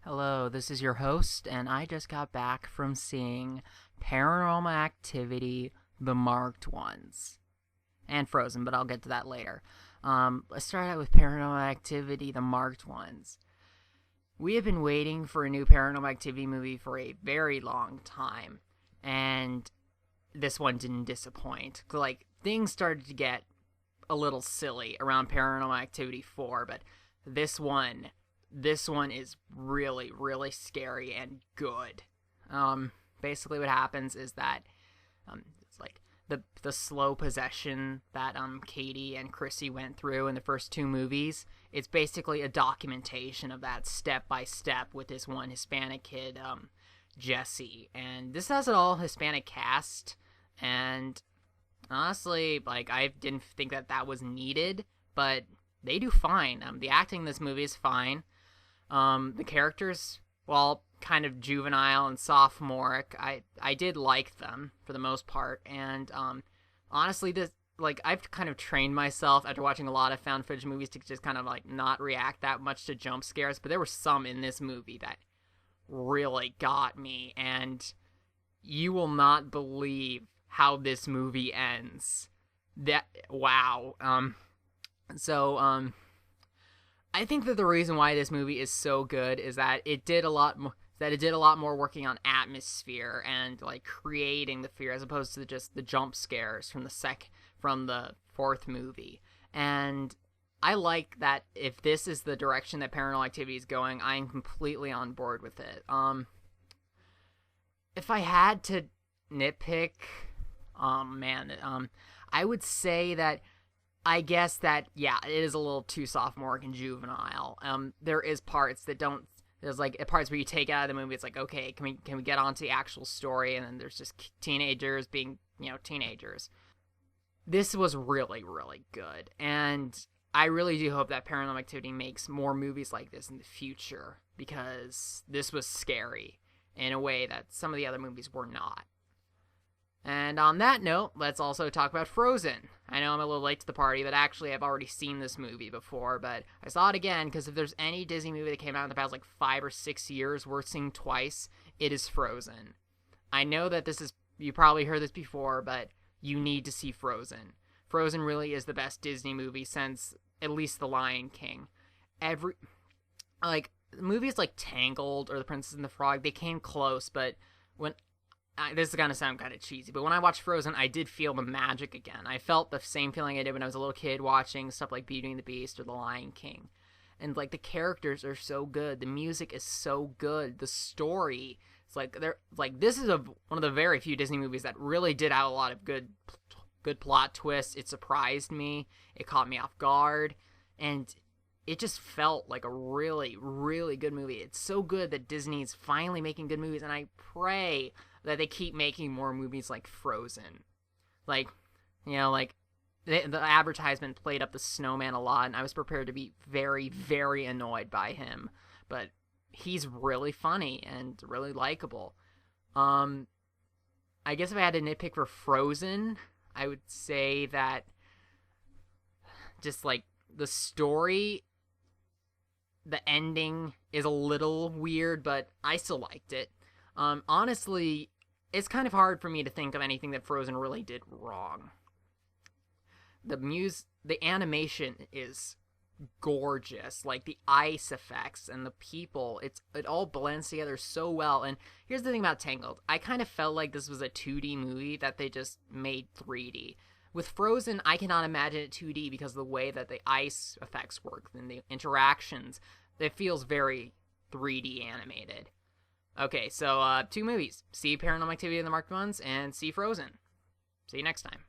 Hello, this is your host, and I just got back from seeing Paranormal Activity, The Marked Ones, and Frozen, but I'll get to that later. Let's start out with Paranormal Activity, The Marked Ones. We have been waiting for a new Paranormal Activity movie for a very long time, and this one didn't disappoint. Things started to get a little silly around Paranormal Activity 4, but this one is really, really scary and good. Basically what happens is that it's like the slow possession that Katie and Chrissy went through in the first two movies. It's basically a documentation of that step by step with this one Hispanic kid, Jesse. And this has an all Hispanic cast, and honestly, I didn't think that was needed, but they do fine. The acting in this movie is fine. The characters, while kind of juvenile and sophomoric, I did like them for the most part, and honestly, I've kind of trained myself after watching a lot of found footage movies to just kind of not react that much to jump scares, but there were some in this movie that really got me, and you will not believe how this movie ends. Wow. I think that the reason why this movie is so good is that it did a lot more working on atmosphere and creating the fear as opposed to just the jump scares from the fourth movie. And I like that if this is the direction that Paranormal Activity is going, I am completely on board with it. If I had to nitpick, I would say that I guess that, yeah, it is a little too sophomoric and juvenile. There is parts that don't, there's parts where you take out of the movie, it's okay, can we get on to the actual story, and then there's just teenagers being, teenagers. This was really, really good, and I really do hope that Paranormal Activity makes more movies like this in the future, because this was scary in a way that some of the other movies were not. And on that note, let's also talk about Frozen. I know I'm a little late to the party, but actually I've already seen this movie before, but I saw it again because if there's any Disney movie that came out in the past 5 or 6 years worth seeing twice, it is Frozen. I know that you probably heard this before, but you need to see Frozen. Frozen really is the best Disney movie since at least The Lion King. Movies like Tangled or The Princess and the Frog, they came close, but this is going to sound kind of cheesy, but when I watched Frozen, I did feel the magic again. I felt the same feeling I did when I was a little kid watching stuff like Beauty and the Beast or The Lion King. And, the characters are so good. The music is so good. The story, this is one of the very few Disney movies that really did have a lot of good plot twists. It surprised me. It caught me off guard. And it just felt like a really, really good movie. It's so good that Disney's finally making good movies, and I pray that they keep making more movies like Frozen. The advertisement played up the snowman a lot, and I was prepared to be very, very annoyed by him. But he's really funny and really likable. I guess if I had to nitpick for Frozen, I would say that just, the story, the ending is a little weird, but I still liked it. Honestly, it's kind of hard for me to think of anything that Frozen really did wrong. The animation is gorgeous. The ice effects and the people, it all blends together so well. And here's the thing about Tangled. I kind of felt like this was a 2D movie that they just made 3D. With Frozen, I cannot imagine it 2D because of the way that the ice effects work and the interactions. It feels very 3D animated. Okay, so 2 movies. See Paranormal Activity and the Marked Ones, and see Frozen. See you next time.